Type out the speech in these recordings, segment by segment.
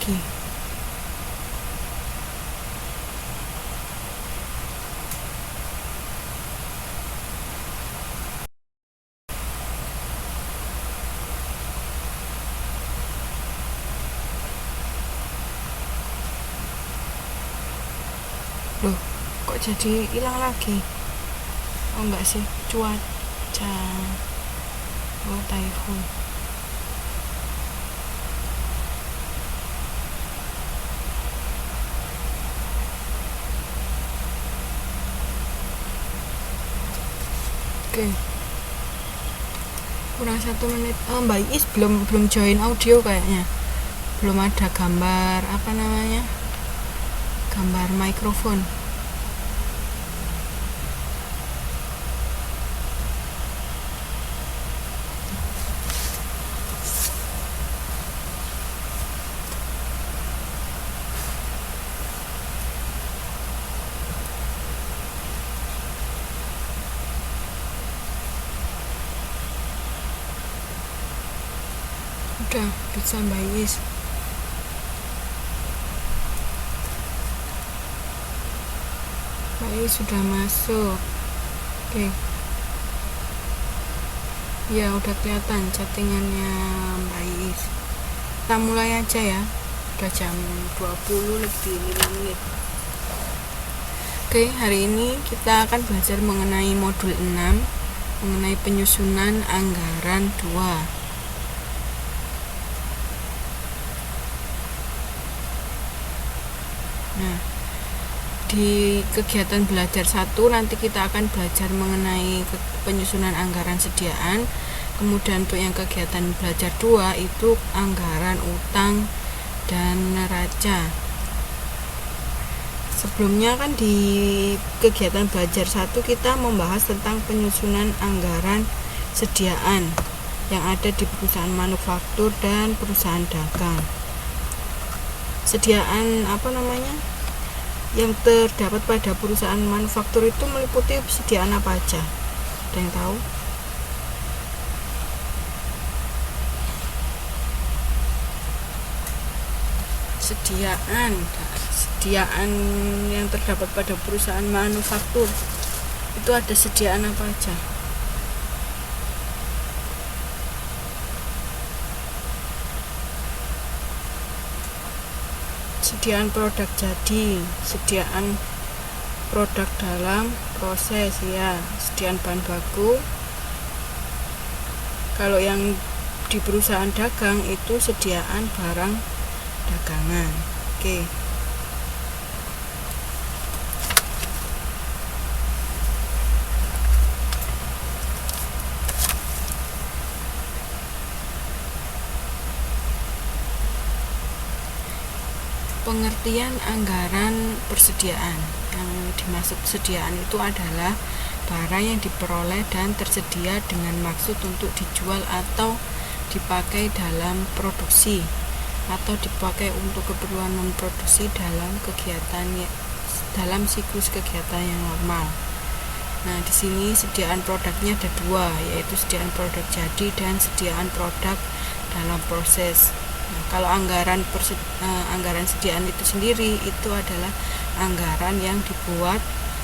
lagi. Loh, kok jadi hilang lagi? Oh enggak sih, cuaca. Oh, typhoon. Oke. Kurang 1 menit. Mbak Is belum join audio kayaknya. Belum ada gambar apa namanya? Gambar mikrofon. Udah bisa Mbak Is. Mbak Is sudah masuk. Oke. Ya udah kelihatan chattingannya Mbak Is. Kita mulai aja ya. Udah jam 20 lebih 5 menit. Oke, hari ini kita akan belajar mengenai modul 6, mengenai penyusunan anggaran 2. Nah, di kegiatan belajar 1 nanti kita akan belajar mengenai penyusunan anggaran sediaan. Kemudian untuk yang kegiatan belajar 2 itu anggaran utang dan neraca. Sebelumnya kan di kegiatan belajar 1 kita membahas tentang penyusunan anggaran sediaan yang ada di perusahaan manufaktur dan perusahaan dagang. Sediaan yang terdapat pada perusahaan manufaktur itu meliputi sediaan apa aja? Ada yang tahu? Sediaan yang terdapat pada perusahaan manufaktur itu ada sediaan apa aja? Sediaan produk jadi, sediaan produk dalam proses ya, sediaan bahan baku. Kalau yang di perusahaan dagang itu sediaan barang dagangan. Oke. Pengertian anggaran persediaan. Yang dimaksud persediaan itu adalah barang yang diperoleh dan tersedia dengan maksud untuk dijual atau dipakai dalam produksi atau dipakai untuk keperluan non-produksi dalam siklus kegiatan yang normal. Nah, di sini sediaan produknya ada 2, yaitu sediaan produk jadi dan sediaan produk dalam proses. Nah, kalau anggaran sediaan itu sendiri itu adalah anggaran yang dibuat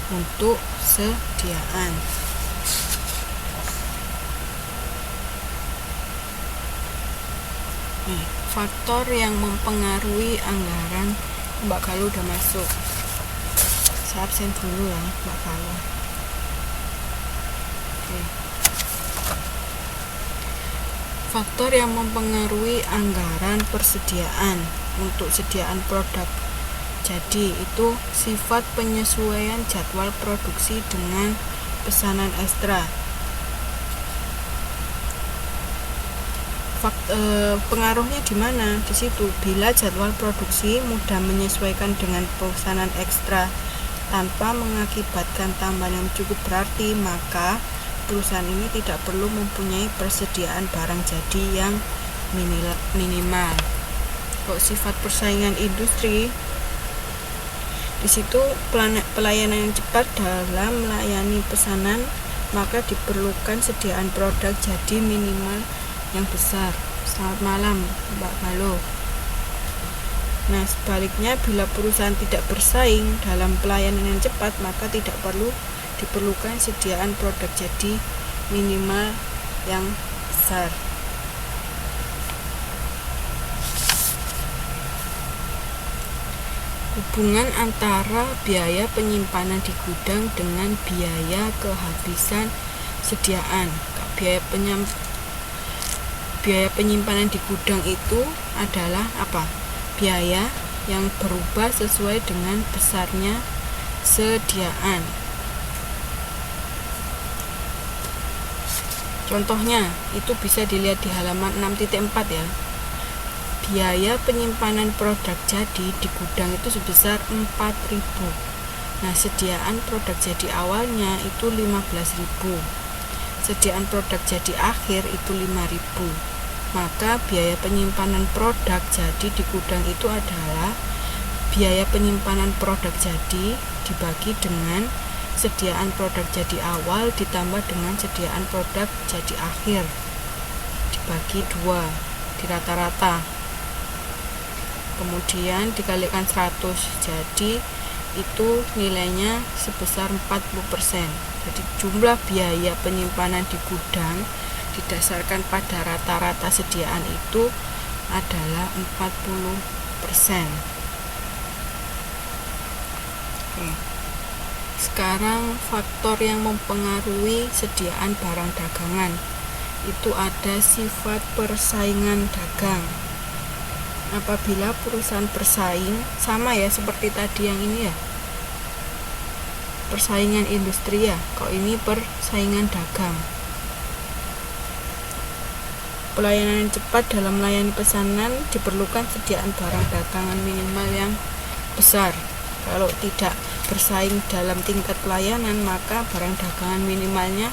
untuk sediaan. Nih, faktor yang mempengaruhi anggaran. Mbak Galuh udah masuk. Saya absen dulu ya, Mbak Galuh. Oke. Faktor yang mempengaruhi anggaran persediaan untuk sediaan produk jadi itu sifat penyesuaian jadwal produksi dengan pesanan ekstra. Pengaruhnya di mana? Di situ. Bila jadwal produksi mudah menyesuaikan dengan pesanan ekstra tanpa mengakibatkan tambahan yang cukup berarti, maka perusahaan ini tidak perlu mempunyai persediaan barang jadi yang minimal. Kok sifat persaingan industri? Di situ pelayanan yang cepat dalam melayani pesanan, maka diperlukan sediaan produk jadi minimal yang besar. Selamat malam, Mbak Galuh. Nah, sebaliknya bila perusahaan tidak bersaing dalam pelayanan yang cepat, maka tidak perlu diperlukan sediaan produk jadi minimal yang besar. Hubungan antara biaya penyimpanan di gudang dengan biaya kehabisan sediaan. Biaya penyimpanan di gudang itu adalah apa? Biaya yang berubah sesuai dengan besarnya sediaan. Contohnya itu bisa dilihat di halaman 6.4 ya. Biaya penyimpanan produk jadi di gudang itu sebesar 4.000. Nah, sediaan produk jadi awalnya itu 15.000. Sediaan produk jadi akhir itu 5.000. Maka biaya penyimpanan produk jadi di gudang itu adalah biaya penyimpanan produk jadi dibagi dengan sediaan produk jadi awal ditambah dengan sediaan produk jadi akhir dibagi 2 di rata-rata, kemudian dikalikan 100, jadi itu nilainya sebesar 40%. Jadi jumlah biaya penyimpanan di gudang didasarkan pada rata-rata sediaan itu adalah 40%. Sekarang faktor yang mempengaruhi sediaan barang dagangan itu ada sifat persaingan dagang. Apabila perusahaan bersaing, sama ya seperti tadi yang ini ya, persaingan industri ya, kalau ini persaingan dagang. Pelayanan yang cepat dalam melayani pesanan diperlukan sediaan barang dagangan minimal yang besar. Kalau tidak bersaing dalam tingkat pelayanan, maka barang dagangan minimalnya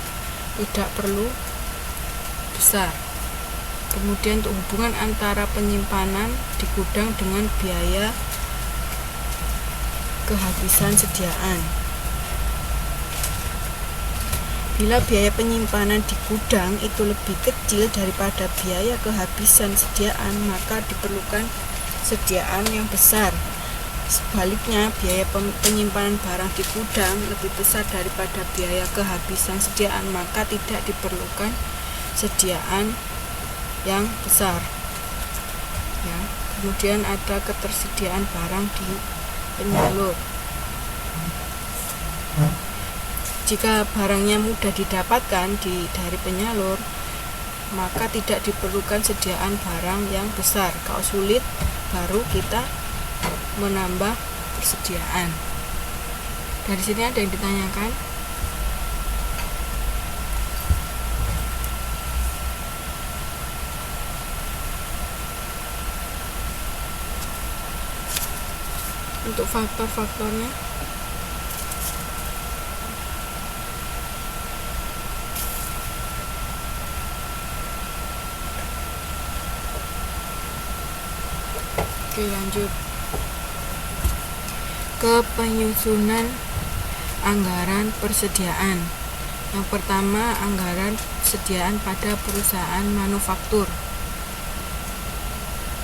tidak perlu besar. Kemudian untuk hubungan antara penyimpanan di gudang dengan biaya kehabisan sediaan. Bila biaya penyimpanan di gudang itu lebih kecil daripada biaya kehabisan sediaan, maka diperlukan sediaan yang besar. Sebaliknya, biaya penyimpanan barang di gudang lebih besar daripada biaya kehabisan sediaan, maka tidak diperlukan sediaan yang besar ya. Kemudian ada ketersediaan barang di penyalur. Jika barangnya mudah didapatkan dari penyalur, maka tidak diperlukan sediaan barang yang besar. Kalau sulit, baru kita menambah persediaan. Dari sini ada yang ditanyakan? Untuk faktor-faktornya, oke, lanjut ke penyusunan anggaran persediaan. Yang pertama, anggaran persediaan pada perusahaan manufaktur.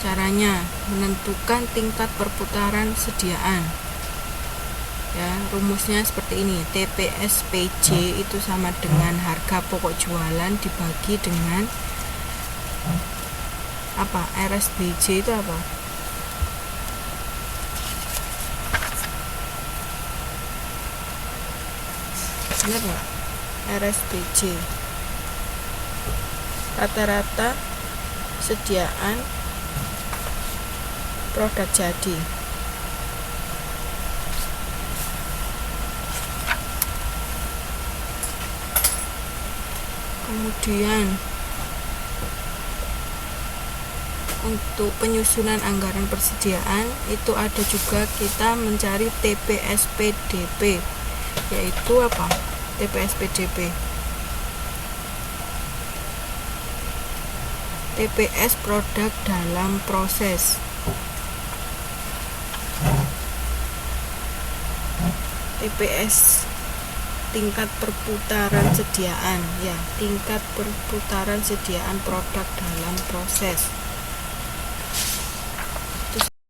Caranya menentukan tingkat perputaran sediaan. Ya, rumusnya seperti ini. TPSPJ itu sama dengan harga pokok jualan dibagi dengan apa? RSBJ itu apa? Benar nggak? RSBJ rata-rata sediaan produk jadi. Kemudian untuk penyusunan anggaran persediaan itu ada juga kita mencari TPSPDP, yaitu apa? TPSPDP TPS produk dalam proses. TPS tingkat perputaran sediaan ya, tingkat perputaran sediaan produk dalam proses.